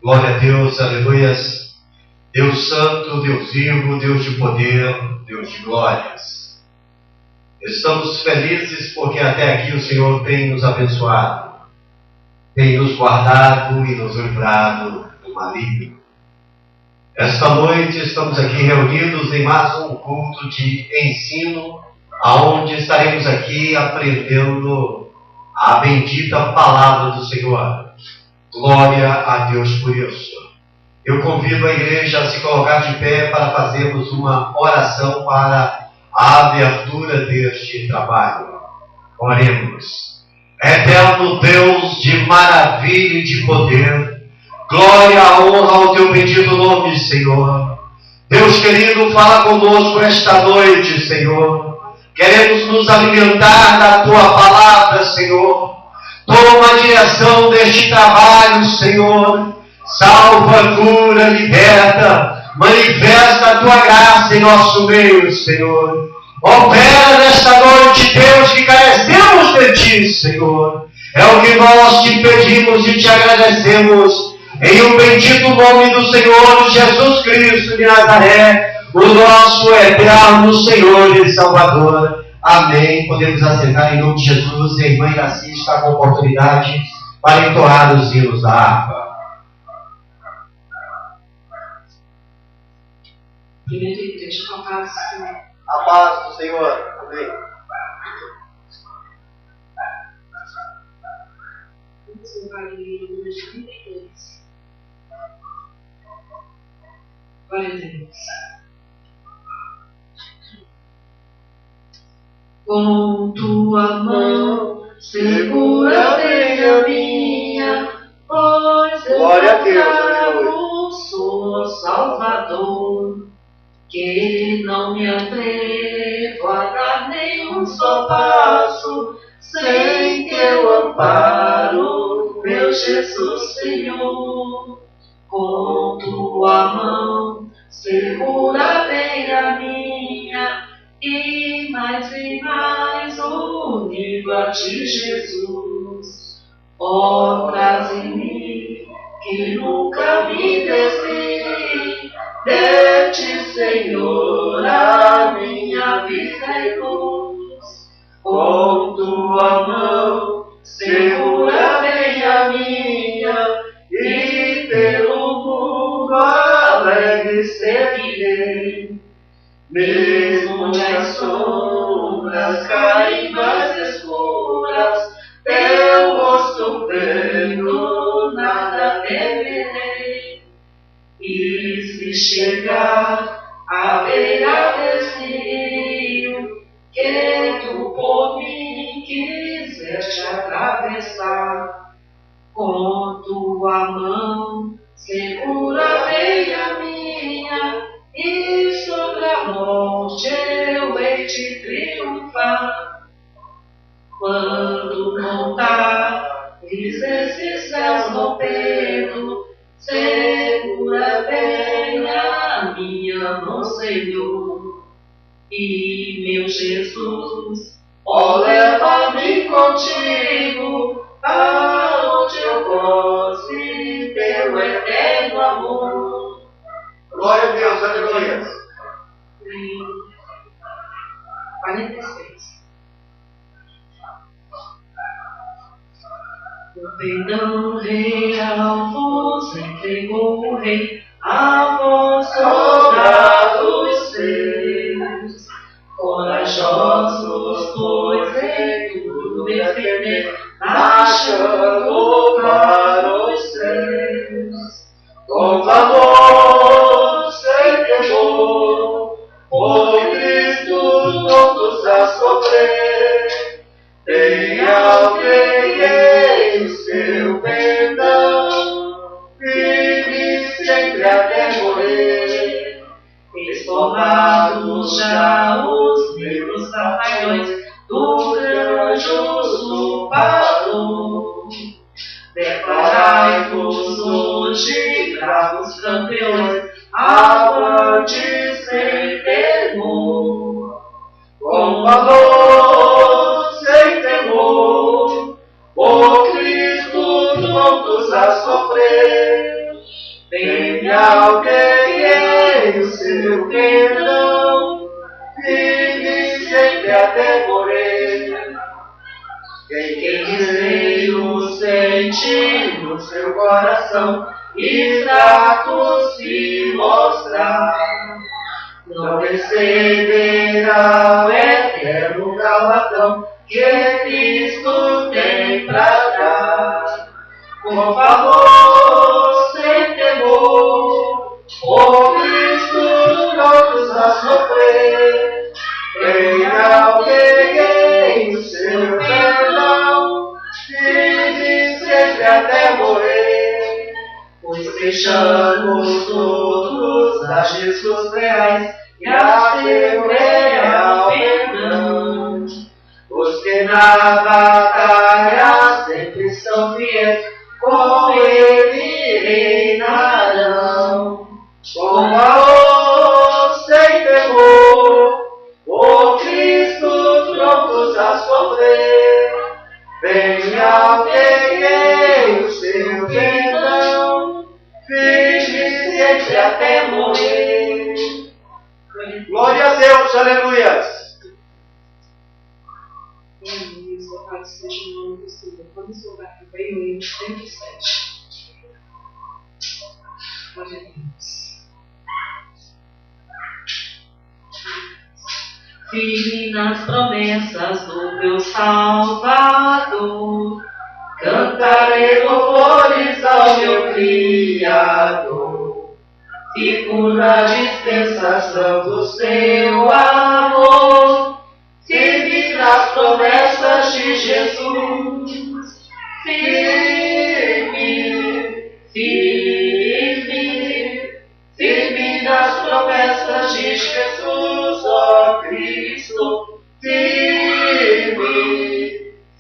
Glória a Deus, aleluias. Deus santo, Deus vivo, Deus de poder, Deus de glórias. Estamos felizes porque até aqui o Senhor tem nos abençoado, tem nos guardado e nos livrado do maligno. Esta noite estamos aqui reunidos em mais um culto de ensino, aonde estaremos aqui aprendendo a bendita palavra do Senhor. Glória a Deus por isso. Eu convido a igreja a se colocar de pé para fazermos uma oração para a abertura deste trabalho. Oremos. Eterno Deus de maravilha e de poder, glória e honra ao teu bendito nome, Senhor. Deus querido, fala conosco esta noite, Senhor. Queremos nos alimentar da tua palavra, Senhor. Toma a direção deste trabalho, Senhor. Salva, cura, liberta. Manifesta a tua graça em nosso meio, Senhor. Opera nesta noite, Deus, que carecemos de ti, Senhor. É o que nós te pedimos e te agradecemos. Em o bendito nome do Senhor Jesus Cristo de Nazaré, o nosso eterno Senhor e Salvador. Amém. Podemos assentar em nome de Jesus. E a irmã Iraci está com oportunidade para entoar os hinos da harpa. Primeiro igreja, com a paz do Senhor. A paz do Senhor. Amém. Vamos louvar o número 32. Glória a Deus. Com tua mão segura bem a minha, pois eu trago sou Salvador, que não me atrevo a dar nenhum só passo sem teu amparo, meu Jesus Senhor. Com tua mão segura bem a minha, e mais unido a ti, Jesus. Ó, traz em mim, que nunca me desvie de ti, Senhor, a minha vida é luz. Com tua mão segura bem a minha, e pelo mundo alegre seguirei. Mesmo onde as sombras caem mais escuras, teu rosto vendo, nada temerei. E se chegar à beira desse rio, que tu por mim quiseste atravessar, com tua mão segura bem a minha, e sobre a morte eu hei de triunfar. Quando montares esses céus rompendo, segura bem a minha mão, Senhor. E meu Jesus, ó, leva-me contigo, aonde eu goze teu eterno amor. Glória a Deus, aleluia. 46. O pendão real vos entregou o rei, a vós soldados seus, corajosos, pois em tudo defender, marchando para os céus, com clamor sem temor, por Cristo todos a sofrer, tem os campeões, avante sem temor, com valor sem temor, por Cristo prontos a sofrer. Venha alguém o seu perdão, vive sempre até morrer. Quem receio sente no seu coração e fraco se mostrar, não receberá o eterno galardão que Cristo tem pra dar. Com favor sem temor, por Cristo prontos a sofrer. Venha alguém o seu perdão, vive sempre até morrer. Pois fechamos todos a Jesus reais e a seu real perdão. Os que na batalha sempre são fiéis, com ele reinarão. Com valor sem temor, por Cristo prontos a sofrer. Venha alguém o seu perdão, vive sempre até morrer. Glória a Deus, aleluias. Louvado seja o nome do Senhor. Vamos louvar também o hino 107. Glória a Deus. Firme nas promessas do meu Salvador, cantarei louvores ao meu Criador. Fico na dispensação do seu amor, firme nas promessas de Jesus. Firme, firme, firme nas promessas de Jesus, ó Cristo. Firme,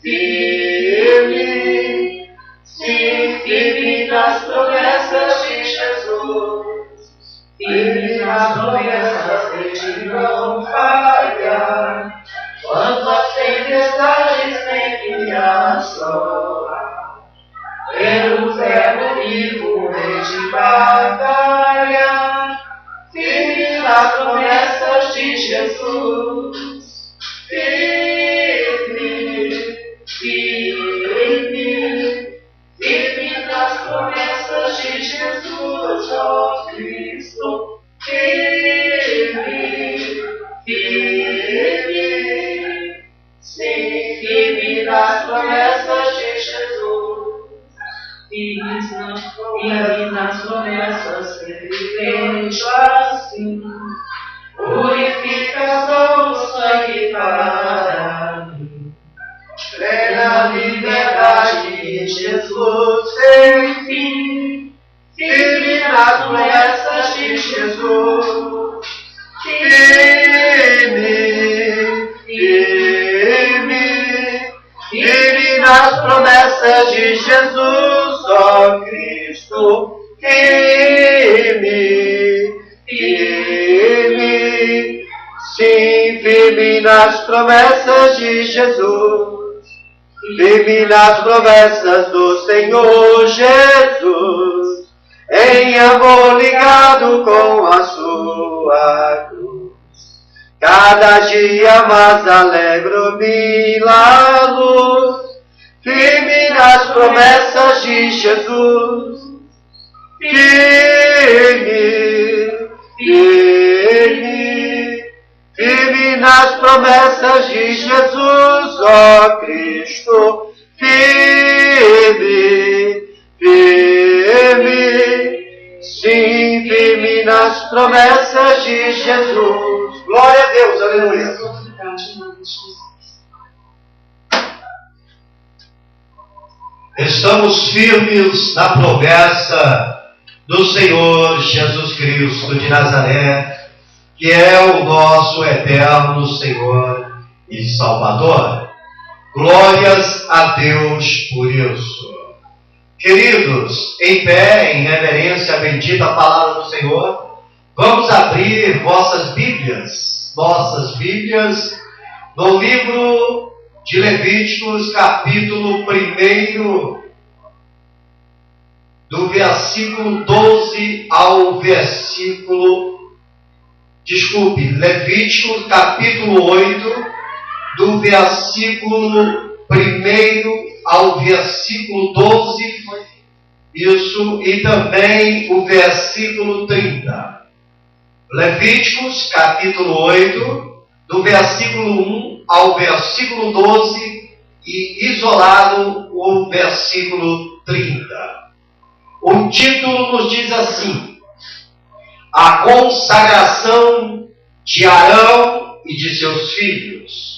firme, sim, firme nas promessas de Jesus. Firme nas promessas de não falhar, quando as tempestades têm me assolar. Pelo verbo vivo, rei de batalha, firme nas promessas de Jesus. Firme, firme, firme nas promessas de Jesus, ó Cristo. Firme, firme, sim, firme nas promessas de Jesus. Firme nas promessas sempre vejo assim, purificação do sangue para mim. Plena liberdade em Jesus sem fim, firme nas promessas de Jesus. Firme, firme, firme nas promessas de Jesus, ó Cristo. Firme, firme, sim, firme nas promessas de Jesus. Firme nas promessas do Senhor Jesus, em amor ligado com a sua cruz. Cada dia mais alegro-me na luz, firme nas promessas de Jesus. Firme, firme, firme nas promessas de Jesus, ó Cristo. Firme, firme, sim, firme nas promessas de Jesus. Glória a Deus, aleluia. Estamos firmes na promessa do Senhor Jesus Cristo de Nazaré, que é o nosso eterno Senhor e Salvador. Glórias a Deus por isso. Queridos, em pé, em reverência à bendita palavra do Senhor, vamos abrir nossas Bíblias, no livro de Levíticos, capítulo 1, do versículo 12 ao Levíticos, capítulo 8, do versículo 1 ao versículo 12, isso, e também o versículo 30. Levíticos, capítulo 8, do versículo 1 ao versículo 12, e isolado o versículo 30. O título nos diz assim: a consagração de Arão e de seus filhos.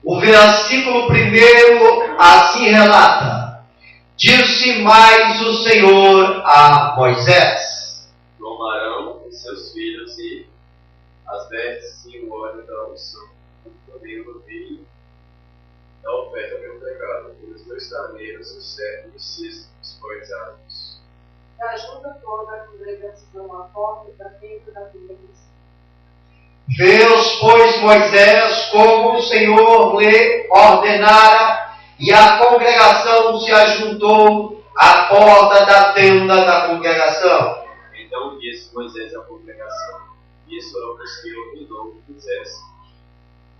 O versículo 1 assim relata: disse mais o Senhor a Moisés: toma Arão e seus filhos e as vestes e o óleo da unção, também o novilho da oferta pelo pecado, e os 2 carneiros, o certo e o cisto, os coisados. Ajuda toda a congregação à porta da tenda da congregação. Vê-os, pois, Moisés, como o Senhor lhe ordenara, e a congregação se ajuntou à porta da tenda da congregação. Então disse Moisés à congregação: isso é o que o Senhor ordenou que fizesse.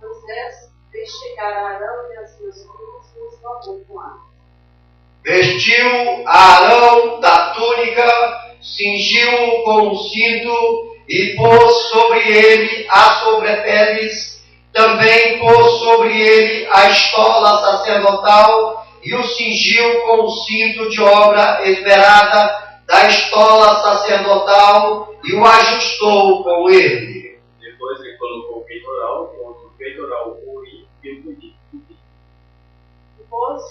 Moisés fez chegar a Arão e a seus filhos e os lavou com água. Vestiu Arão da túnica, cingiu-o com um cinto, e pôs sobre ele as sobrepeles, também pôs sobre ele a estola sacerdotal, e o cingiu com o cinto de obra esmerada da estola sacerdotal, e o ajustou com ele. Depois ele colocou o peitoral, contra o peitoral o urim e o tumim. E pôs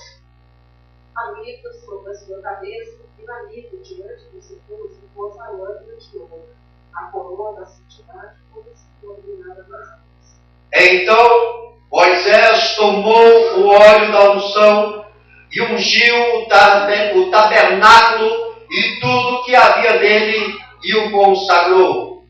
a liga sobre a sua cabeça, e na liga diante dos sepulcros, e pôs a lâmina de ouro, a coroa da santidade, como se combinara das mãos. Então Moisés tomou o óleo da unção e ungiu o tabernáculo e tudo que havia nele, e o consagrou.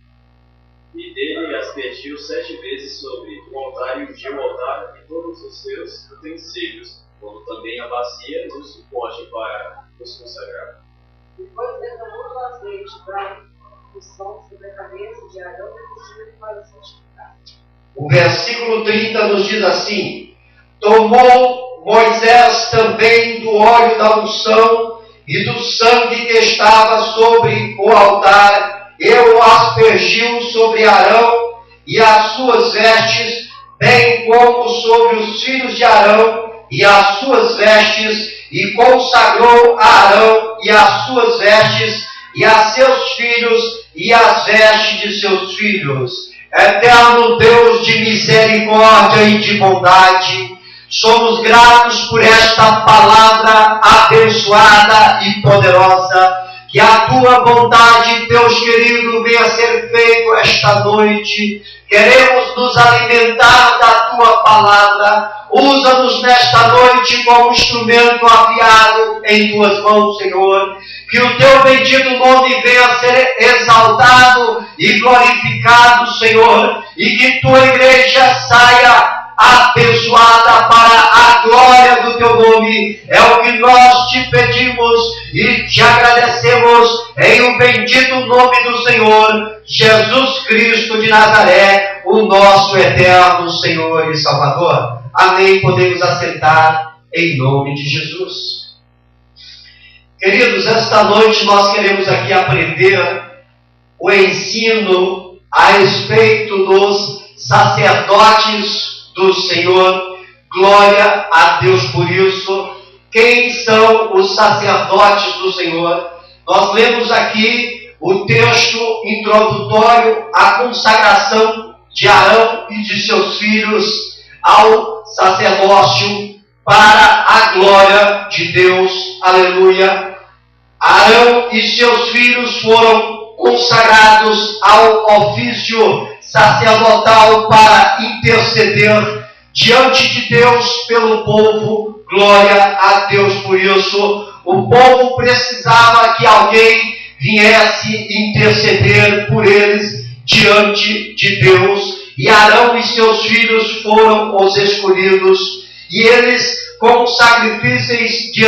E dele aspergiu 7 vezes sobre o altar, e ungiu o altar e todos os seus utensílios, como também a bacia e o suporte para os consagrar. Depois derramou o azeite da unção sobre a cabeça de Arão e ungiu para santificar. O versículo 30 nos diz assim: tomou Moisés também do óleo da unção e do sangue que estava sobre o altar, e o aspergiu sobre Arão e as suas vestes, bem como sobre os filhos de Arão e as suas vestes, e consagrou a Arão e as suas vestes, e a seus filhos e as vestes de seus filhos. Eterno Deus de misericórdia e de bondade, somos gratos por esta palavra abençoada e poderosa. Que a tua bondade, Deus querido, venha ser feito esta noite. Queremos nos alimentar da tua palavra. Usa-nos nesta noite como instrumento afiado em tuas mãos, Senhor. Que o teu bendito nome venha a ser exaltado e glorificado, Senhor. E que tua igreja saia abençoada para a glória do teu nome. É o que nós te pedimos e te agradecemos em o bendito nome do Senhor Jesus Cristo de Nazaré, o nosso eterno Senhor e Salvador. Amém. Podemos assentar em nome de Jesus. Queridos, esta noite nós queremos aqui aprender o ensino a respeito dos sacerdotes do Senhor. Glória a Deus por isso. Quem são os sacerdotes do Senhor? Nós lemos aqui o texto introdutório à consagração de Arão e de seus filhos ao sacerdócio para a glória de Deus. Aleluia. Arão e seus filhos foram consagrados ao ofício sacerdotal para interceder diante de Deus pelo povo. Glória a Deus por isso. O povo precisava que alguém viesse interceder por eles diante de Deus. E Arão e seus filhos foram os escolhidos. E eles, com sacrifícios de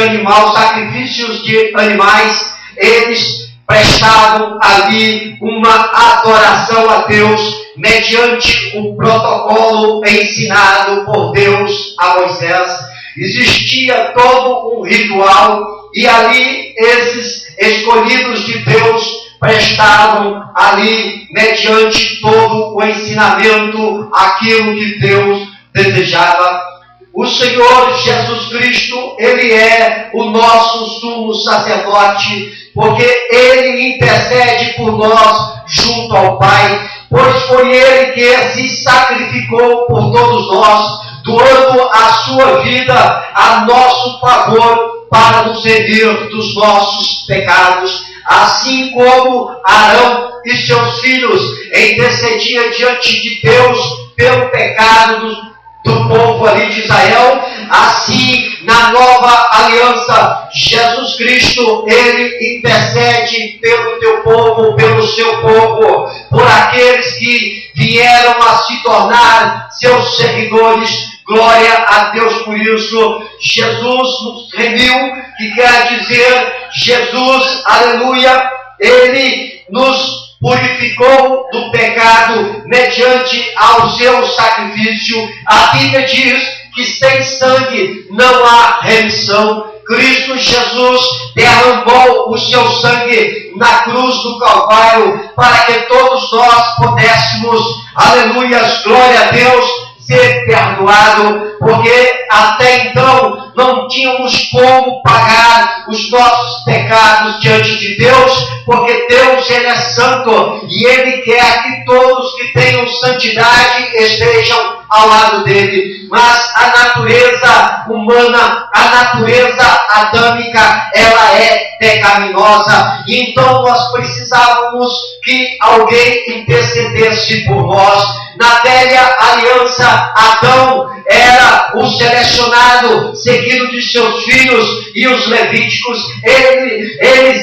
animais, eles prestavam ali uma adoração a Deus, mediante o protocolo ensinado por Deus a Moisés. Existia todo um ritual, e ali esses escolhidos de Deus prestavam ali, mediante todo o ensinamento, aquilo que Deus desejava. O Senhor Jesus Cristo, Ele é o nosso sumo sacerdote, porque Ele intercede por nós junto ao Pai, pois foi Ele que se sacrificou por todos nós, doando a sua vida a nosso favor para nos remir dos nossos pecados. Assim como Arão e seus filhos intercediam diante de Deus pelo pecado do povo ali de Israel, assim na nova aliança, Jesus Cristo, Ele intercede pelo teu povo, pelo seu povo, por aqueles que vieram a se tornar seus seguidores. Glória a Deus por isso. Jesus nos remiu, que quer dizer, Jesus, aleluia, Ele nos purificou do pecado mediante ao seu sacrifício. A Bíblia diz que sem sangue não há remissão. Cristo Jesus derramou o seu sangue na cruz do Calvário para que todos nós pudéssemos, aleluia, glória a Deus, ser perdoado, porque até então não tínhamos como pagar os nossos pecados diante de Deus, porque Deus, Ele é santo, e Ele quer que todos que tenham santidade estejam ao lado dele. Mas a natureza humana, a natureza adâmica, ela é pecaminosa, e então nós precisávamos que alguém intercedesse por nós. Na velha aliança, Adão era o selecionado, seguido de seus filhos, e os levíticos,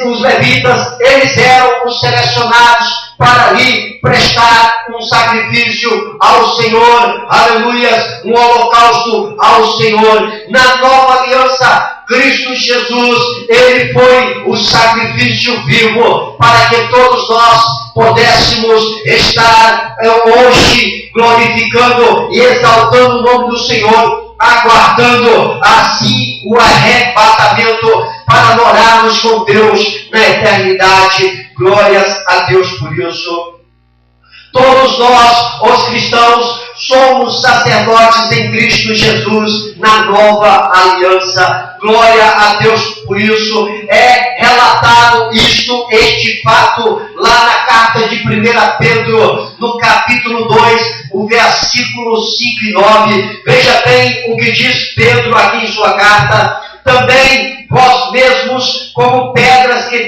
os levitas, eles eram os selecionados para ali prestar um sacrifício ao Senhor, aleluia, um holocausto ao Senhor. Na nova aliança, Cristo Jesus, Ele foi o sacrifício vivo para que todos nós pudéssemos estar hoje glorificando e exaltando o nome do Senhor, aguardando assim o arrebatamento para morarmos com Deus na eternidade. Glórias a Deus por isso. Todos nós, os cristãos, somos sacerdotes em Cristo Jesus na nova aliança. Glória a Deus por isso. É relatado este fato lá na carta de 1 Pedro, no capítulo 2, o versículo 5 e 9. Veja bem o que diz Pedro aqui em sua carta. Também vós mesmos, como pedras que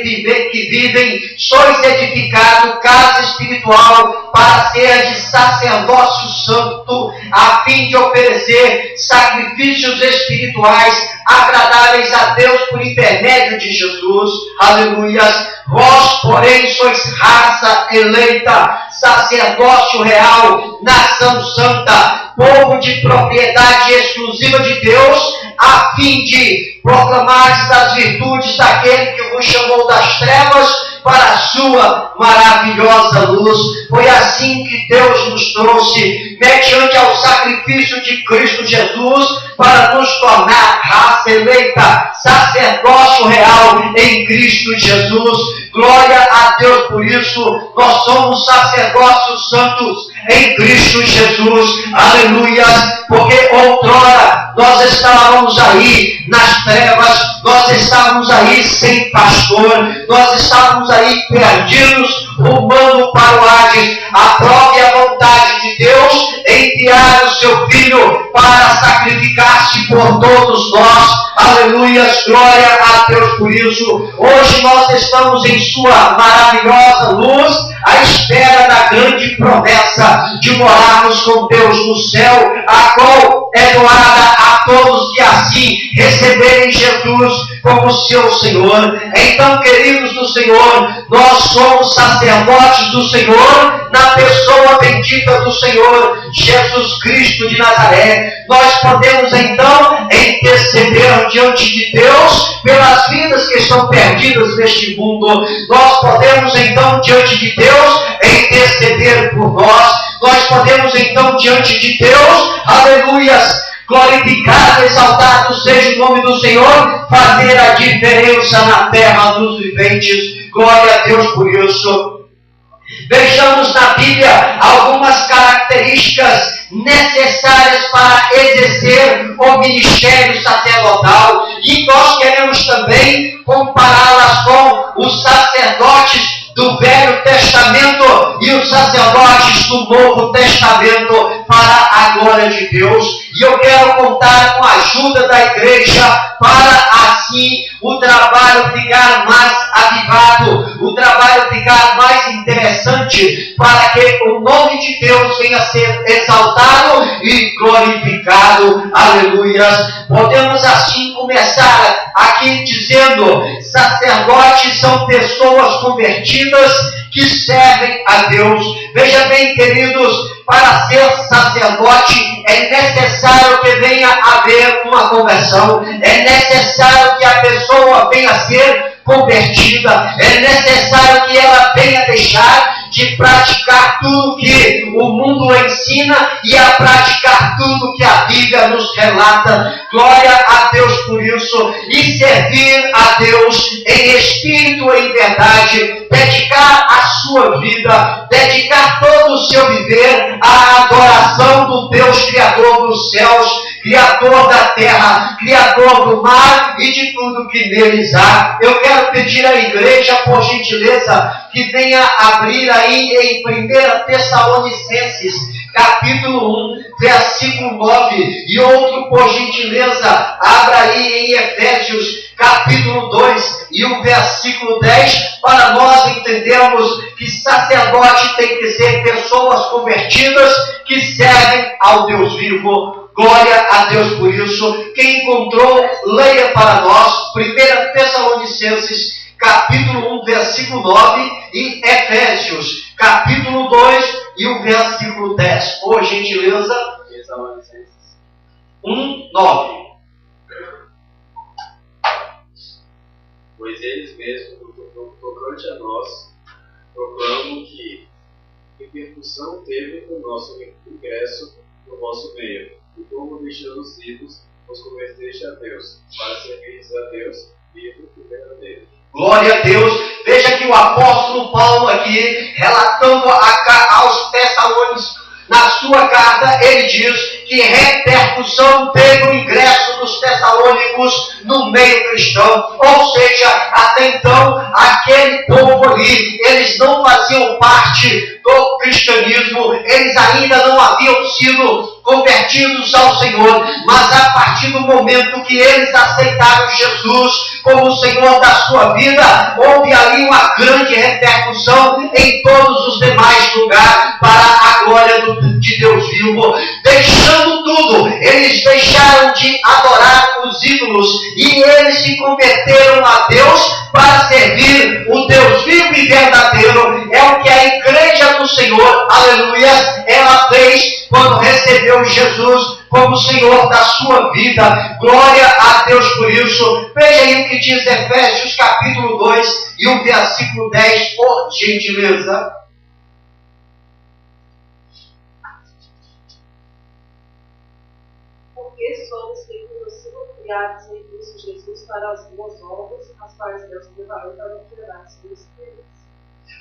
vivem, sois edificado casa espiritual para ser de sacerdócio santo, a fim de oferecer sacrifícios espirituais agradáveis a Deus por intermédio de Jesus. Aleluia. Vós, porém, sois raça eleita, sacerdócio real, nação santa, povo de propriedade exclusiva de Deus, a fim de proclamar as virtudes daquele que vos chamou das trevas para a sua maravilhosa luz. Foi assim que Deus nos trouxe, mediante ao sacrifício de Cristo Jesus, para nos tornar raça eleita, sacerdócio real em Cristo Jesus. Glória a Deus por isso. Nós somos sacerdócios santos em Cristo Jesus. Aleluia. Porque outrora nós estávamos aí nas trevas, nós estávamos aí sem pastor, nós estávamos aí perdidos, rumando para o Hades. A própria vontade de Deus enviar o seu Filho para sacrificar-se por todos nós. Aleluia, glória a Deus por isso. Hoje nós estamos em sua maravilhosa luz, à espera da grande promessa de morarmos com Deus no céu, a qual é doada a todos que assim receberem Jesus como seu Senhor. Então, queridos do Senhor, nós somos sacerdotes do Senhor na pessoa bendita do Senhor Jesus Cristo de Nazaré. Nós podemos então interceder diante de Deus pelas vidas que estão perdidas neste mundo. Nós podemos então diante de Deus interceder por nós. Nós podemos então diante de Deus, aleluias, glorificado, exaltado seja o nome do Senhor, fazer a diferença na terra dos viventes. Glória a Deus por isso. Vejamos na Bíblia algumas características necessárias para exercer o ministério sacerdotal, e nós queremos também compará-las com os sacerdotes do Velho Testamento e os sacerdotes do Novo Testamento para a glória de Deus. E eu quero contar com a ajuda da igreja para assim o trabalho ficar mais avivado, o trabalho ficar mais interessante, para que o nome de Deus venha a ser exaltado e glorificado. Aleluias. Podemos assim começar aqui dizendo: sacerdotes são pessoas convertidas que servem a Deus. Veja bem, queridos, para ser sacerdote é necessário que venha a haver uma conversão, é necessário que a pessoa venha a ser convertida, é necessário que ela venha deixar de praticar tudo que o mundo ensina e a praticar tudo que a Bíblia nos relata. Glória a Deus por isso. E servir a Deus em espírito e em verdade, dedicar a sua vida, dedicar todo o seu viver à adoração do Deus Criador dos céus, Criador da terra, Criador do mar e de tudo que neles há. Eu quero pedir à igreja, por gentileza, que venha abrir aí em 1 Tessalonicenses, capítulo 1, versículo 9, e outro, por gentileza, abra aí em Efésios, capítulo 2, e o versículo 10, para nós entendermos que sacerdote tem que ser pessoas convertidas que servem ao Deus vivo. Glória a Deus por isso. Quem encontrou, leia para nós 1 Tessalonicenses, capítulo 1, versículo 9, e Efésios, capítulo 2, e o versículo 10. Por gentileza. Tessalonicenses 1, 9. Pois eles mesmos, tocante a nós, proclamam que repercussão teve o nosso ingresso no vosso meio, e como deixando os ídolos, os converteste a Deus, para servires a Deus vivo e verdadeiro. Glória a Deus. Veja que o apóstolo Paulo aqui, relatando aos Tessalonicenses, na sua carta, ele diz que repercussão teve o ingresso dos tessalônicos no meio cristão. Ou seja, até então, aquele povo ali, eles não faziam parte do cristianismo, eles ainda não haviam sido convertidos ao Senhor, mas a partir do momento que eles aceitaram Jesus como o Senhor da sua vida, houve ali uma grande repercussão em todos os demais lugares para a glória de Deus vivo. Deixando tudo, eles deixaram de adorar os ídolos e eles se converteram a Deus para servir o Deus vivo e verdadeiro. É o que a igreja do Senhor, aleluia, ela fez quando recebeu Jesus como Senhor da sua vida. Glória a Deus por isso. Veja aí o que diz Efésios capítulo 2 e o versículo 10, por gentileza. Porque somos criados em Cristo Jesus para as boas obras, as quais Deus preparou para operar-se nos Espíritos.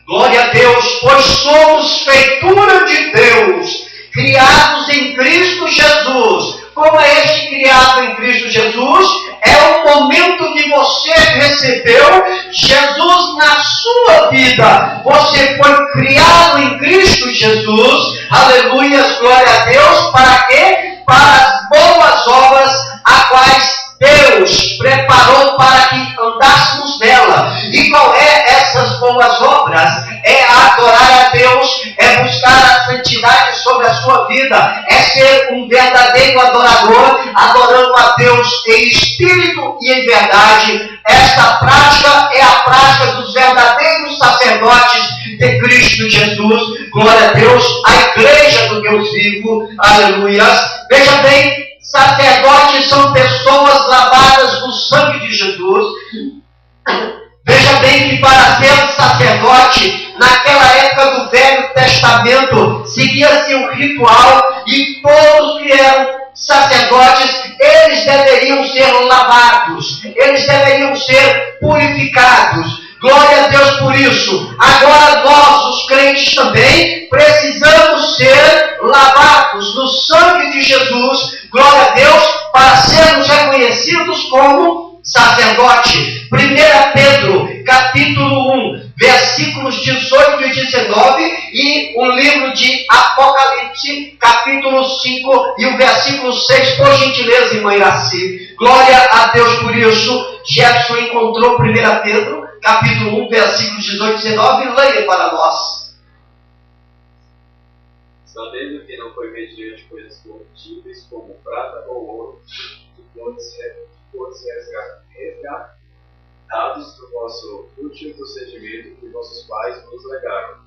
Glória a Deus, pois somos feitura de Deus, criados em Cristo Jesus. Como é este criado em Cristo Jesus? É o momento que você recebeu Jesus na sua vida. Você foi criado em Cristo Jesus. Aleluia, glória a Deus. Para quê? Para as boas obras, a quais Deus preparou para que andássemos nela. E qual é essas boas obras? É adorar a Deus, é buscar a santidade sobre a sua vida, é ser um verdadeiro adorador, adorando a Deus em espírito espírito e em verdade. Esta prática é a prática dos verdadeiros sacerdotes de Cristo Jesus. Glória a Deus, a igreja do Deus vivo. Aleluia. Veja bem, sacerdotes são pessoas lavadas no sangue de Jesus. Veja bem que para ser sacerdote, naquela época do Velho Testamento, seguia-se um ritual e todos que eram sacerdotes, eles deveriam ser lavados, eles deveriam ser purificados. Glória a Deus por isso. Agora nós, os crentes também, precisamos ser lavados no sangue de Jesus. Glória a Deus, para sermos reconhecidos como sacerdote. 1 Pedro, capítulo 1, versículos 18 e 19, e o livro de Apocalipse, capítulo 5, e o versículo 6, por gentileza, irmã Iraci. Glória a Deus por isso. Jefferson encontrou 1 Pedro, capítulo 1, versículos 18 e 19, leia para nós. Sabendo que não foi mediante coisas corruptíveis, como prata ou ouro, que fosse resgatados do vosso útil procedimento que vossos pais nos legaram,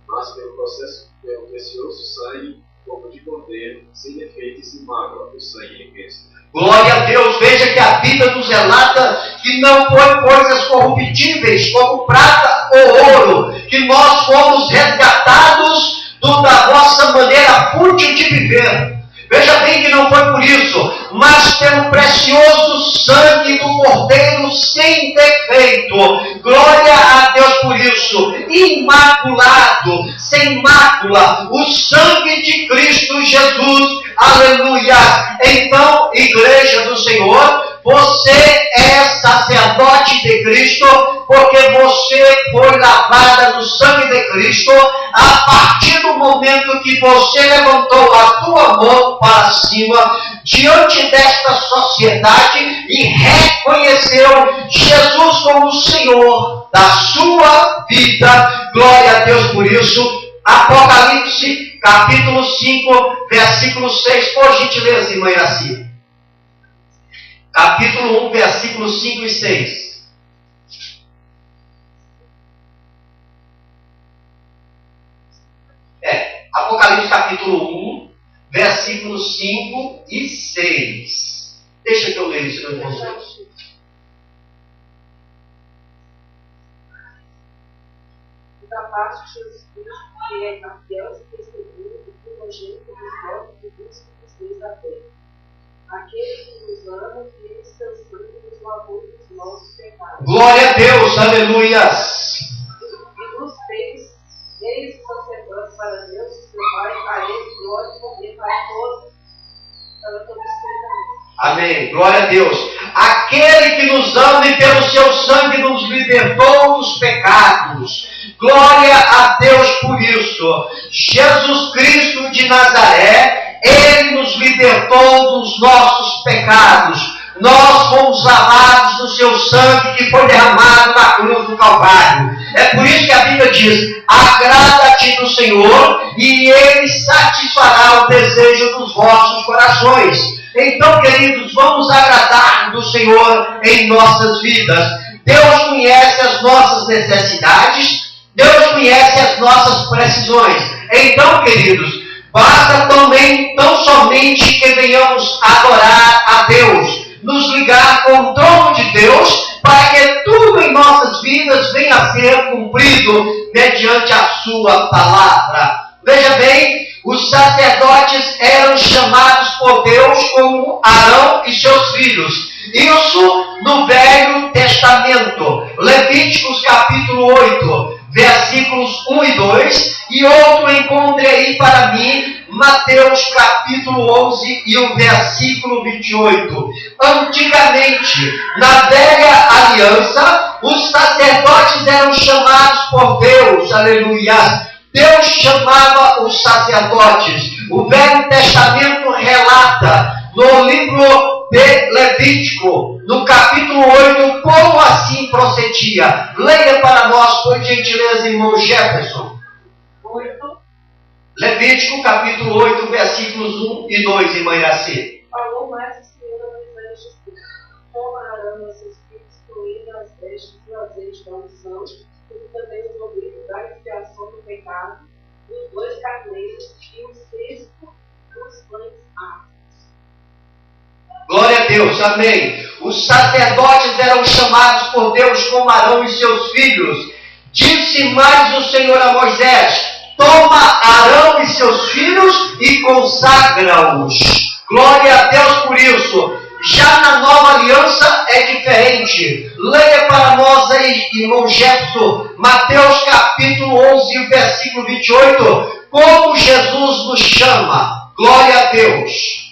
mas pelo precioso sangue, como de cordeiro, sem defeito e sem mácula, o sangue em Cristo. Glória a Deus. Veja que a Bíblia nos relata que não foi coisas corruptíveis, como prata ou ouro, que nós fomos resgatados da vossa maneira fútil de viver. Veja bem que não foi por isso, mas pelo precioso sangue do Cordeiro sem defeito. Glória a Deus por isso. Imaculado, sem mácula, o sangue de Cristo Jesus. Aleluia. Então, igreja do Senhor, você é sacerdote de Cristo, porque você foi lavada no sangue de Cristo a partir do momento que você levantou a tua mão para cima diante desta sociedade e reconheceu Jesus como o Senhor da sua vida. Glória a Deus por isso. Apocalipse, capítulo 5, versículo 6, por gentileza, irmã Iraci. Capítulo 1, versículos 5 e 6. Apocalipse capítulo 1, versículos 5 e 6. Deixa que eu leio isso, meu irmão. Da parte de Jesus Cristo, que é a fiel testemunha do primogênito dos mortos e dos reis da terra. Aquele que nos ama e em seu sangue nos lavou dos nossos pecados. Glória a Deus, aleluias. E nos fez reis e sacerdotes para Deus, seu Pai, a ele glória e poder para todos os tempos. Amém, glória a Deus. Aquele que nos ama e pelo seu sangue nos libertou dos pecados. Glória a Deus por isso. Jesus Cristo de Nazaré, Ele nos libertou dos nossos pecados. Nós fomos lavados no seu sangue que foi derramado na cruz do Calvário. É por isso que a Bíblia diz: agrada-te do Senhor e Ele satisfará o desejo dos vossos corações. Então, queridos, vamos agradar do Senhor em nossas vidas. Deus conhece as nossas necessidades, Deus conhece as nossas precisões. Então, queridos, basta também, tão somente que venhamos adorar a Deus, nos ligar com o trono de Deus, para que tudo em nossas vidas venha a ser cumprido mediante a sua palavra. Veja bem, os sacerdotes eram chamados por Deus como Arão e seus filhos. Isso no Velho Testamento. Levíticos capítulo 8, versículos 1 e 2. E outro encontre aí para mim, Mateus capítulo 11 e o versículo 28. Antigamente, na velha aliança, os sacerdotes eram chamados por Deus. Aleluia. Deus chamava os sacerdotes. O Velho Testamento relata no livro de Levítico, no capítulo 8, como assim procedia. Leia para nós, por gentileza, irmão Jefferson. 8. Levítico, capítulo 8, versículos 1 e 2, irmã Iraci. Falou mais o Senhor a Moisés dizendo: Toma Arão a seus filhos, com ele as vestes e o azeite da unção, e também o novilho da expiação do pecado, os 2 carneiros e o 6 dos pães asmos. Glória a Deus, amém. Os sacerdotes eram chamados por Deus como Arão e seus filhos. Disse mais o Senhor a Moisés: toma Arão e seus filhos e consagra-os. Glória a Deus por isso. Já na nova aliança é diferente. Leia para nós aí, irmão Jefferson, Mateus capítulo 11, versículo 28, como Jesus nos chama. Glória a Deus.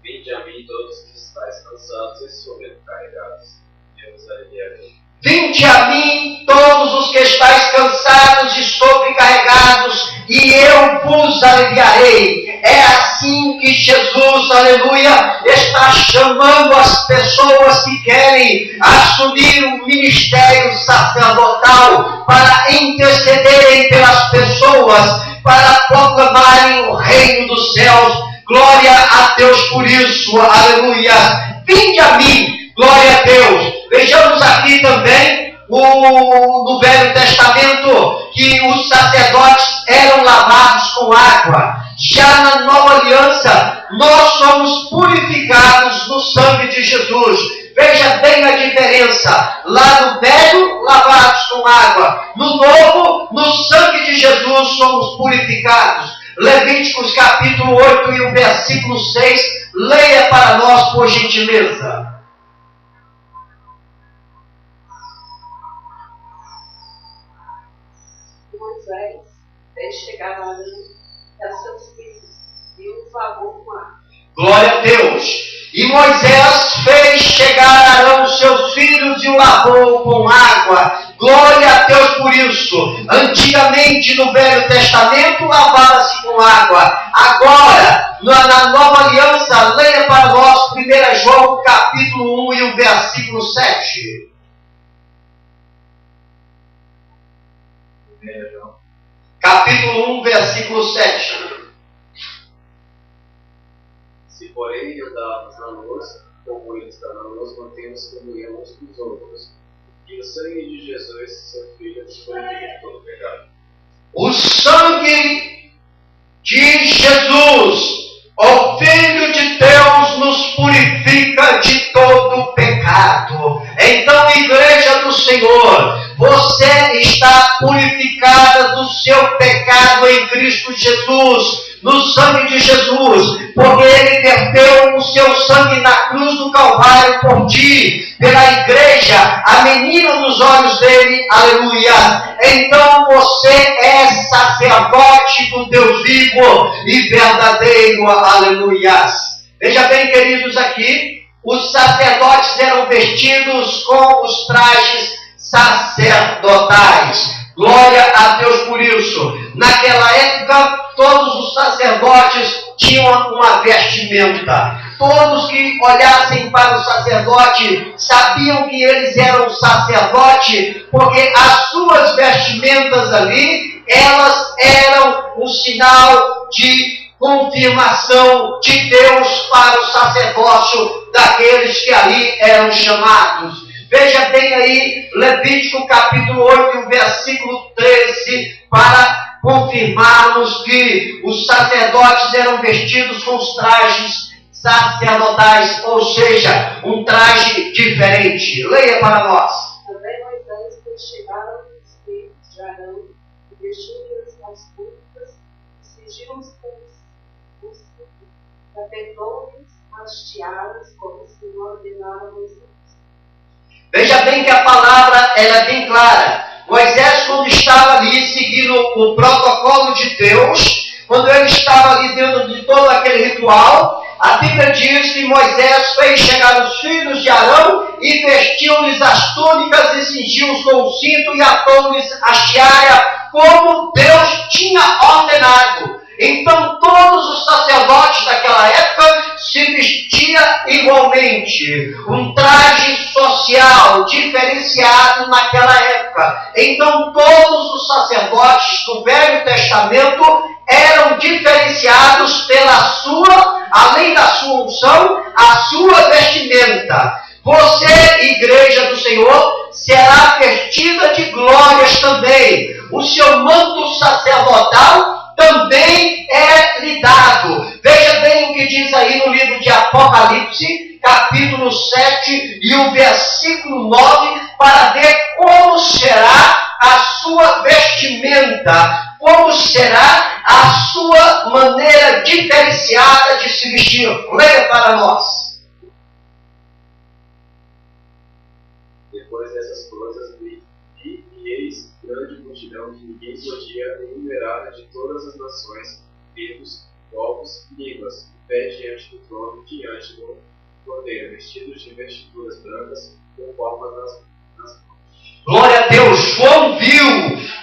Vinde a mim todos que estáis cansados e sobrecarregados, eu vos aliviarei. Vinde a mim todos os que estáis cansados e sobrecarregados, e eu vos aliviarei. É assim que Jesus, aleluia, está chamando as pessoas que querem assumir o ministério sacerdotal para intercederem pelas pessoas, para proclamarem o reino dos céus. Glória a Deus por isso, aleluia. Vinde a mim, glória a Deus. Vejamos aqui também no Velho Testamento que os sacerdotes eram lavados com água. Já na nova aliança, nós somos purificados no sangue de Jesus. Veja bem a diferença. Lá no velho, lavados com água. No novo, no sangue de Jesus, somos purificados. Levíticos capítulo 8 e o versículo 6. Leia para nós, por gentileza. Moisés fez chegar a Arão e a seus filhos e os lavou com água. Glória a Deus. E Moisés fez chegar a Arão seus filhos e o lavou com água. Glória a Deus por isso. Antigamente no Velho Testamento lavava-se com água. Agora, na nova aliança, leia para nós 1 João capítulo 1 e o versículo 7. Capítulo 1, versículo 7. Se porém andarmos na luz, como ele está na luz, mantemos comunhão uns com os outros. E o sangue de Jesus, seu Filho, nos purifica de todo pecado. O sangue de Jesus, o Filho de Deus, nos purifica de todo pecado. Então, igreja do Senhor, você está purificada do seu pecado em Cristo Jesus, no sangue de Jesus, porque Ele verteu o seu sangue na cruz do Calvário por ti, pela igreja, a menina dos olhos dele, aleluia. Então você é sacerdote do Deus vivo e verdadeiro, aleluia. Veja bem, queridos, aqui, os sacerdotes eram vestidos com os trajes sacerdotais. Glória a Deus por isso. Naquela época, todos os sacerdotes tinham uma vestimenta. Todos que olhassem para o sacerdote sabiam que eles eram sacerdote, porque as suas vestimentas ali, elas eram um sinal de confirmação de Deus para o sacerdócio daqueles que ali eram chamados. Veja bem aí, Levítico capítulo 8, versículo 13, para confirmarmos que os sacerdotes eram vestidos com os trajes sacerdotais, ou seja, um traje diferente. Leia para nós. Também Moisés fez chegar aos filhos de Arão e vestiu-lhes as túnicas e cingiu-os com os cintos, apertou-lhes as tiaras como o Senhor ordenara a Moisés. Veja bem que a palavra ela é bem clara. Moisés, quando estava ali seguindo o protocolo de Deus, quando ele estava ali dentro de todo aquele ritual, a Bíblia diz que Moisés fez chegar os filhos de Arão e vestiu-lhes as túnicas e cingiu-os com o cinto e atou-lhes as tiaras, como Deus tinha ordenado. Então todos os sacerdotes daquela época se vestiam igualmente, um traje social diferenciado naquela época. Então todos os sacerdotes do Velho Testamento eram diferenciados pela sua, além da sua unção, a sua vestimenta. o seu manto sacerdotal também é lhe dado. Veja bem o que diz aí no livro de Apocalipse, capítulo 7 e o versículo 9, para ver como será a sua vestimenta, como será a sua maneira diferenciada de se vestir. Leia para nós. Depois dessas coisas, vi e eis grande multidão que ninguém podia enumerar, de todas as nações, tribos, povos e línguas, em pé diante do trono, diante do Cordeiro, vestidos de vestiduras brancas, com palmas nas mãos. Glória a Deus.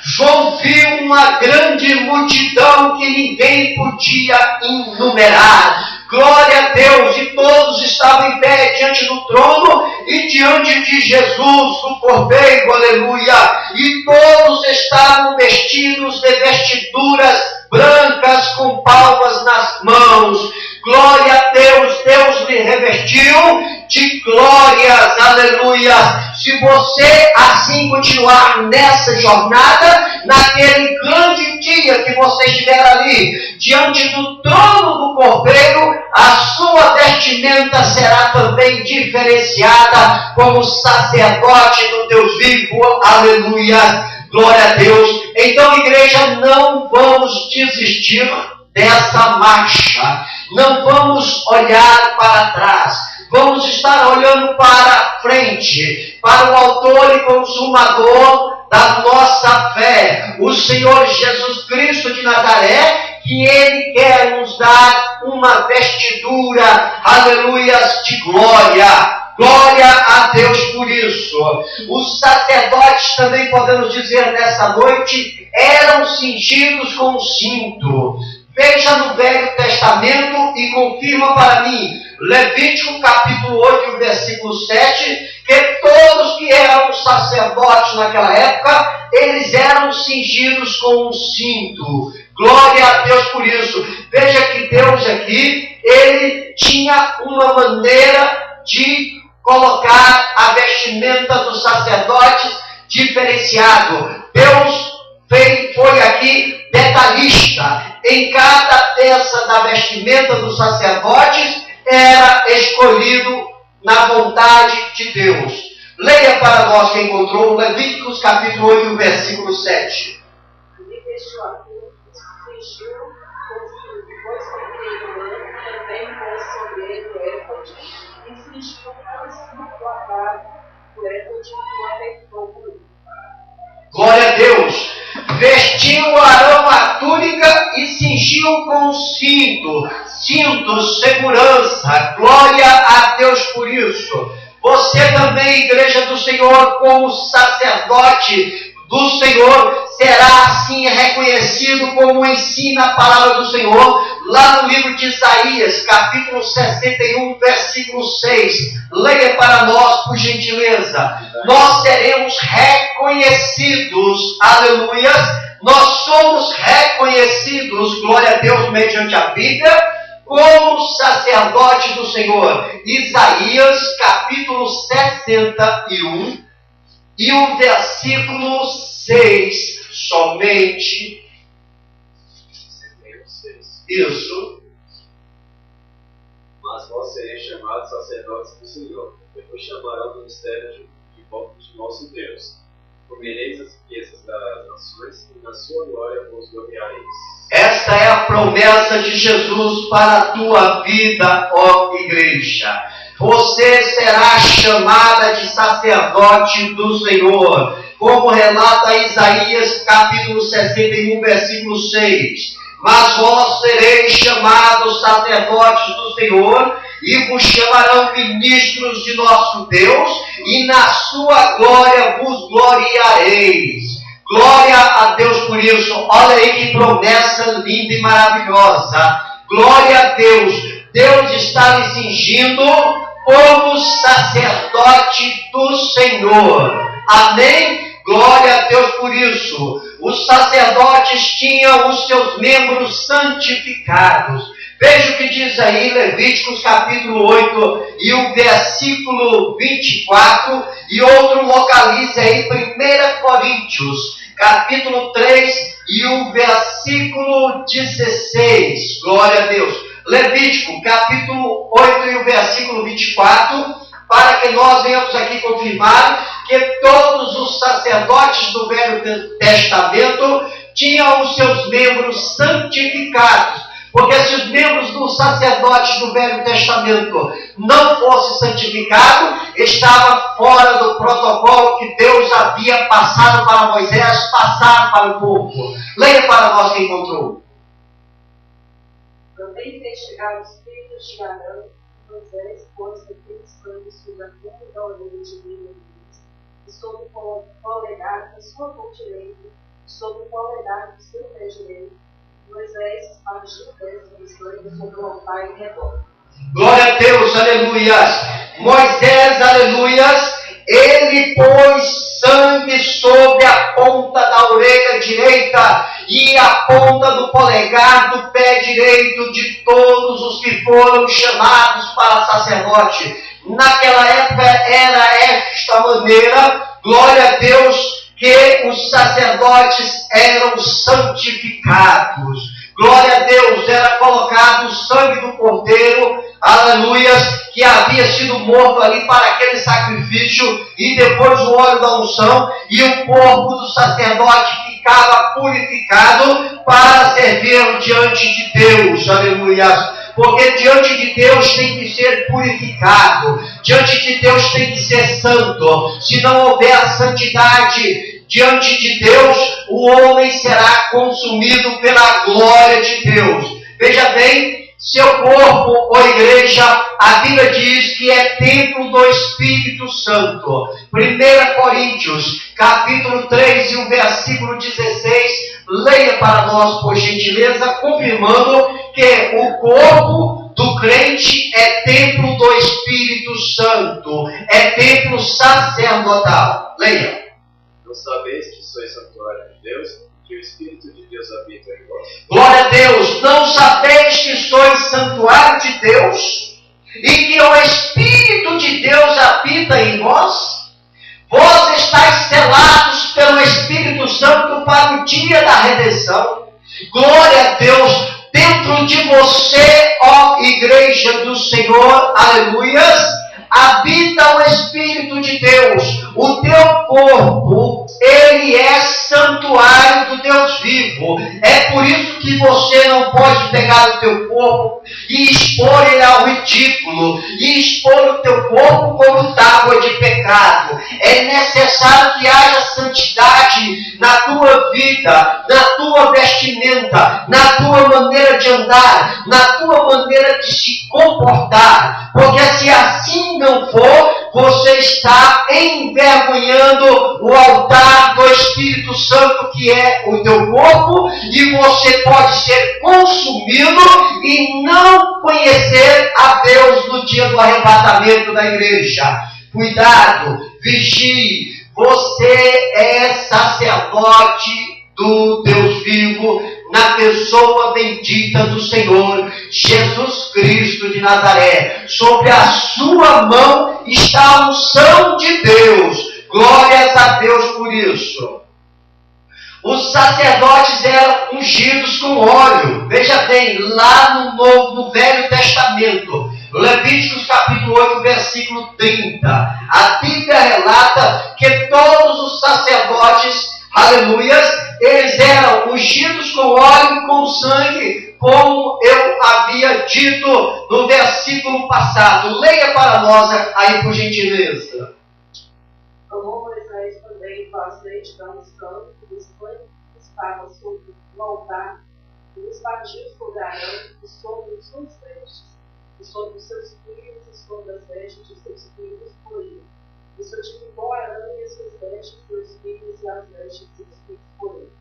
João viu uma grande multidão que ninguém podia enumerar. Glória a Deus, e todos estavam em pé diante do trono e diante de Jesus, o Cordeiro, aleluia. E todos estavam vestidos de vestiduras brancas com palmas nas mãos. Glória a Deus, Deus lhe revestiu de glórias, aleluia. Se você assim continuar nessa jornada, naquele grande dia que você estiver ali, diante do trono do Cordeiro, a sua vestimenta será também diferenciada como sacerdote do Deus vivo, aleluia. Glória a Deus. Então, igreja, não vamos desistir dessa marcha. Não vamos olhar para trás. Vamos estar olhando para frente, para o autor e consumador da nossa fé, o Senhor Jesus Cristo de Nazaré, que Ele quer nos dar uma vestidura, aleluias, de glória. Glória a Deus por isso. Os sacerdotes, também podemos dizer nessa noite, eram cingidos com um cinto. Veja no Velho Testamento e confirma para mim, Levítico capítulo 8, versículo 7, que todos que eram sacerdotes naquela época, eles eram cingidos com um cinto. Glória a Deus por isso. Veja que Deus aqui, Ele tinha uma maneira de colocar a vestimenta dos sacerdotes diferenciado. Deus foi aqui detalhista. Em cada peça da vestimenta dos sacerdotes era escolhido na vontade de Deus. Leia para nós quem encontrou Levíticos capítulo 8, versículo 7. E vestiu a cruz, cingiu depois sobre ele o manto, também pôs sobre ele o éfode, e cingiu com o cinto atado, o éfode o apertou por ele. Glória a Deus. Vestiu Arão a túnica e cingiu com cinto, segurança. Glória a Deus por isso. Você também, igreja do Senhor, como sacerdote do Senhor, será assim reconhecido como ensina a palavra do Senhor, lá no livro de Isaías, capítulo 61, versículo 6. Leia para nós, por gentileza. Nós seremos reconhecidos, aleluia. Nós somos reconhecidos, glória a Deus, mediante a Bíblia, como sacerdote do Senhor. Isaías, capítulo 61, e o versículo 6, somente. Isso. Mas vós sereis chamados sacerdotes do Senhor, depois chamarão do mistério de volta de nosso Deus. Comereis as riquezas das nações, e na sua glória vos gloriareis. Esta é a promessa de Jesus para a tua vida, ó igreja. Você será chamada de sacerdote do Senhor, como relata Isaías capítulo 61, versículo 6. Mas vós sereis chamados sacerdotes do Senhor, e vos chamarão ministros de nosso Deus, e na sua glória vos gloriareis. Glória a Deus por isso. Olha aí que promessa linda e maravilhosa. Glória a Deus. Deus está lhe cingindo como sacerdote do Senhor. Amém? Glória a Deus por isso. Os sacerdotes tinham os seus membros santificados. Veja o que diz aí Levíticos capítulo 8 e o versículo 24, e outro localiza aí 1 Coríntios capítulo 3 e o versículo 16. Glória a Deus. Levítico, capítulo 8 e o versículo 24, para que nós venhamos aqui confirmar que todos os sacerdotes do Velho Testamento tinham os seus membros santificados. Porque se os membros dos sacerdotes do Velho Testamento não fossem santificados, estava fora do protocolo que Deus havia passado para Moisés, passado para o povo. Leia para nós quem encontrou. Também fez chegar os filhos de Arão, Moisés pôs aquele sangue sobre a ponta da orelha de Deus, e sobre o polegar da sua mão direita, e sobre o polegar do seu pé direito. Moisés espargiu o resto do sangue sobre o altar em redor. Glória a Deus, aleluias. Moisés, aleluias, ele pôs sangue sobre a ponta da orelha direita e a ponta do polegar do pé direito de todos os que foram chamados para sacerdote. Naquela época era esta maneira, glória a Deus, que os sacerdotes eram santificados. Glória a Deus, era colocado o sangue do cordeiro, aleluias, que havia sido morto ali para aquele sacrifício, e depois o óleo da unção, e o corpo do sacerdote ficava purificado para servir diante de Deus, aleluias. Porque diante de Deus tem que ser purificado, diante de Deus tem que ser santo. Se não houver santidade diante de Deus, o homem será consumido pela glória de Deus. Veja bem, seu corpo ou igreja, a Bíblia diz que é templo do Espírito Santo. 1 Coríntios, capítulo 3 e o versículo 16, leia para nós, por gentileza, confirmando que o corpo do crente é templo do Espírito Santo, é templo sacerdotal. Leia. Não sabeis que sois santuário de Deus, que o Espírito de Deus habita em vós. Glória a Deus. Não sabeis que sois santuário de Deus e que o Espírito de Deus habita em vós? Vós estáis selados pelo Espírito Santo para o dia da redenção. Glória a Deus. Dentro de você, ó igreja do Senhor, aleluias, habita o Espírito de Deus. O teu corpo, ele é santuário do Deus vivo. É por isso que você não pode pegar o teu corpo e expor ele ao ridículo, e expor o teu corpo como tábua de pecado. É necessário que haja santidade na tua vida, na tua vestimenta, na tua maneira de andar, na tua maneira de se comportar. Porque se assim não for, você está envergonhando o altar do Espírito Santo, que é o teu corpo, e você pode ser consumido e não conhecer a Deus no dia do arrebatamento da igreja. Cuidado, vigie, você é sacerdote do Deus vivo, na pessoa bendita do Senhor Jesus Cristo de Nazaré. Sobre a sua mão está a unção de Deus. Glórias a Deus por isso. Os sacerdotes eram ungidos com óleo. Veja bem, lá no Velho Testamento, Levíticos capítulo 8, versículo 30, a Bíblia relata que todos os sacerdotes, aleluias, eles eram ungidos com óleo e com sangue, como eu havia dito no versículo passado. Leia para nós aí, por gentileza. Tomou Moisés também o azeite da unção, e o sangue que estava sobre o altar, e o espargiu sobre Arão e sobre os seus vestes, e sobre os seus filhos, e sobre as vestes de seus filhos por ele. E santificou Arão e as suas vestes, seus filhos e as vestes de seus filhos por ele.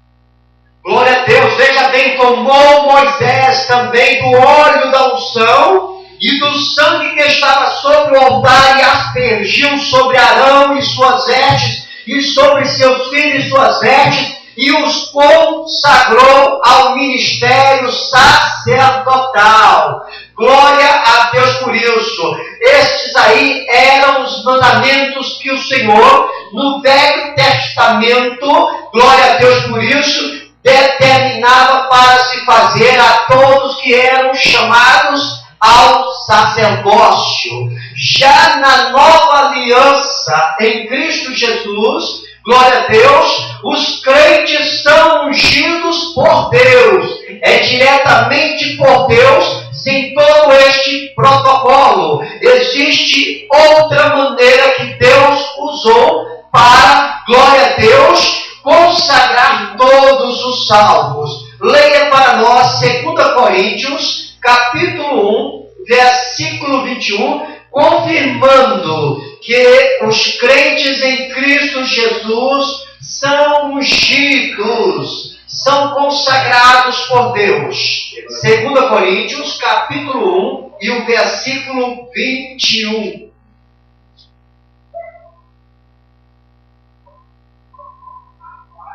Glória a Deus. Veja bem, tomou Moisés também do óleo da unção e do sangue que estava sobre o altar e aspergiu sobre Arão e suas vestes e sobre seus filhos e suas vestes e os consagrou ao ministério sacerdotal. Glória a Deus por isso. Estes aí eram os mandamentos que o Senhor, no Velho Testamento, glória a Deus por isso, determinava para se fazer a todos que eram chamados ao sacerdócio. Já na nova aliança em Cristo Jesus, glória a Deus, os crentes são ungidos por Deus, é diretamente por Deus, sem todo este protocolo. Existe outra maneira que Deus usou para, glória a Deus, consagrar todos os salvos. Leia para nós 2 Coríntios, capítulo 1, versículo 21, confirmando que os crentes em Cristo Jesus são ungidos, são consagrados por Deus. 2 Coríntios, capítulo 1 e o versículo 21.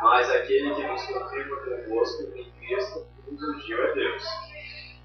Mas aquele que nos confirma convosco em Cristo nos ungiu é Deus.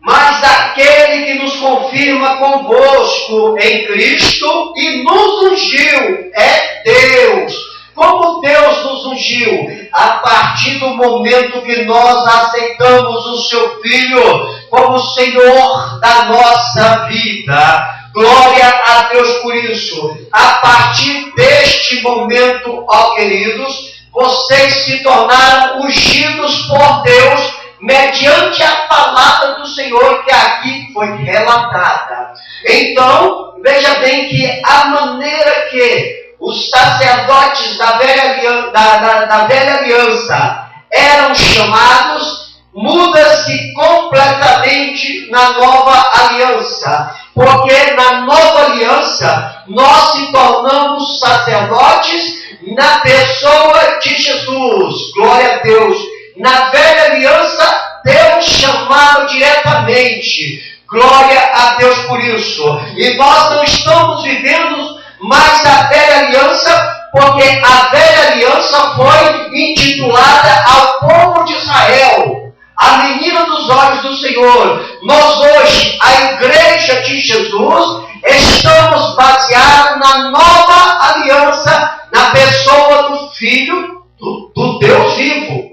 Mas aquele que nos confirma convosco em Cristo e nos ungiu é Deus. Como Deus nos ungiu? A partir do momento que nós aceitamos o seu Filho como Senhor da nossa vida. Glória a Deus por isso. A partir deste momento, ó queridos, vocês se tornaram ungidos por Deus mediante a palavra do Senhor que aqui foi relatada. Então, veja bem que a maneira que os sacerdotes da velha aliança eram chamados muda-se completamente na nova aliança. Porque na nova aliança nós se tornamos sacerdotes na pessoa de Jesus. Glória a Deus. Na velha aliança, Deus chamava diretamente. Glória a Deus por isso. E nós não estamos vivendo mais a velha aliança, porque a velha aliança foi intitulada ao povo de Israel, a menina dos olhos do Senhor. Nós hoje, a igreja de Jesus, estamos baseados na nova aliança, na pessoa do Filho do Deus vivo.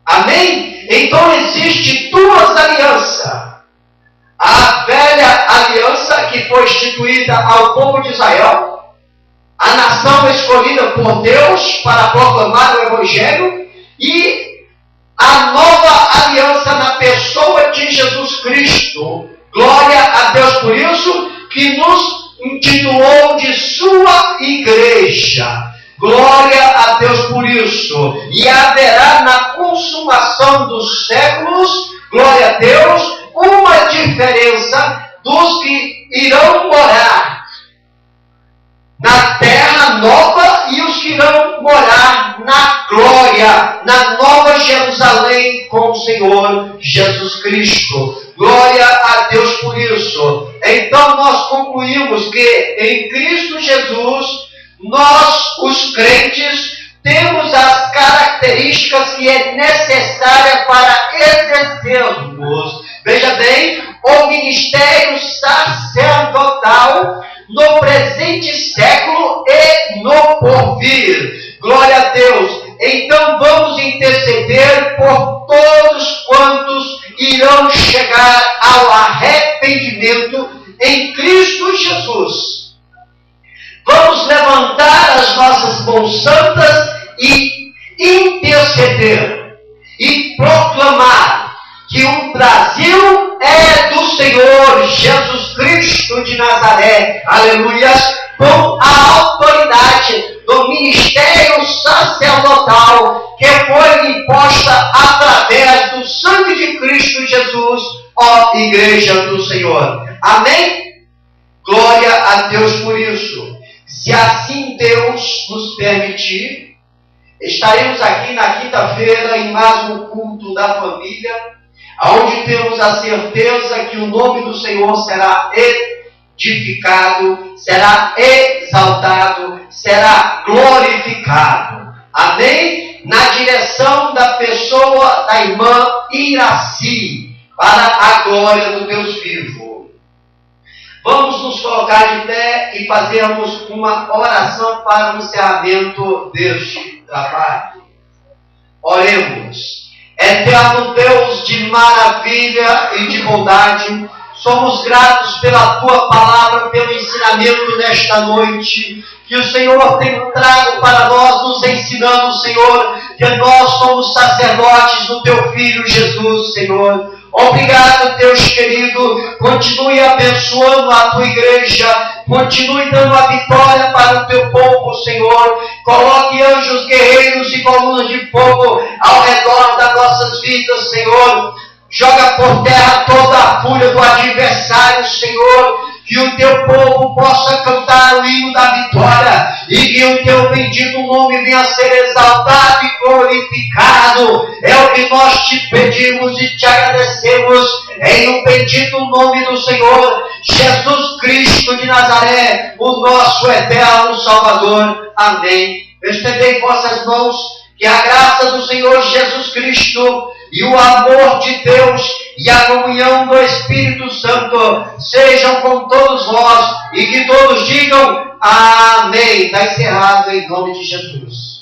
Amém? Então existe duas alianças. A velha aliança que foi instituída ao povo de Israel, a nação escolhida por Deus para proclamar o Evangelho, e a nova aliança na pessoa de Jesus Cristo. Glória a Deus por isso, que nos intitulou de sua igreja. Glória a Deus por isso. E haverá na consumação dos séculos, glória a Deus, uma diferença dos que irão morar na terra nova e os que irão morar na glória, na nova Jerusalém com o Senhor Jesus Cristo. Glória a Deus por isso. Então nós concluímos que em Cristo Jesus, nós, os crentes, temos as características que é necessária para exercermos, veja bem, o ministério sacerdotal no presente século e no porvir. Glória a Deus. Então vamos interceder por todos quantos irão chegar ao arrependimento em Cristo Jesus. Vamos levantar as nossas mãos santas e interceder e proclamar que o Brasil é do Senhor Jesus Cristo de Nazaré, aleluia, com a autoridade do ministério sacerdotal que foi imposta através do sangue de Cristo Jesus, ó Igreja do Senhor. Amém? Glória a Deus por isso. Se assim Deus nos permitir, estaremos aqui na quinta-feira em mais um culto da família, onde temos a certeza que o nome do Senhor será edificado, será exaltado, será glorificado. Amém? Na direção da pessoa da irmã Iraci, para a glória do Deus vivo. Vamos nos colocar de pé e fazermos uma oração para o encerramento deste trabalho. Oremos. Eterno Deus de maravilha e de bondade, somos gratos pela Tua palavra, pelo ensinamento nesta noite, que o Senhor tem trago para nós, nos ensinando, Senhor, que nós somos sacerdotes do Teu Filho Jesus, Senhor. Obrigado, Deus querido, continue abençoando a Tua igreja, continue dando a vitória para o Teu povo, Senhor. Coloque anjos guerreiros e colunas de fogo ao redor das nossas vidas, Senhor. Joga por terra toda a fúria do adversário, Senhor. Que o Teu povo possa cantar o hino da vitória e que o Teu bendito nome venha a ser exaltado e glorificado. É o que nós te pedimos e te agradecemos em o bendito nome do Senhor Jesus Cristo de Nazaré, o nosso eterno Salvador. Amém. Estendei vossas mãos, que a graça do Senhor Jesus Cristo e o amor de Deus e a comunhão do Espírito Santo sejam com todos vós e que todos digam amém. Está encerrado em nome de Jesus.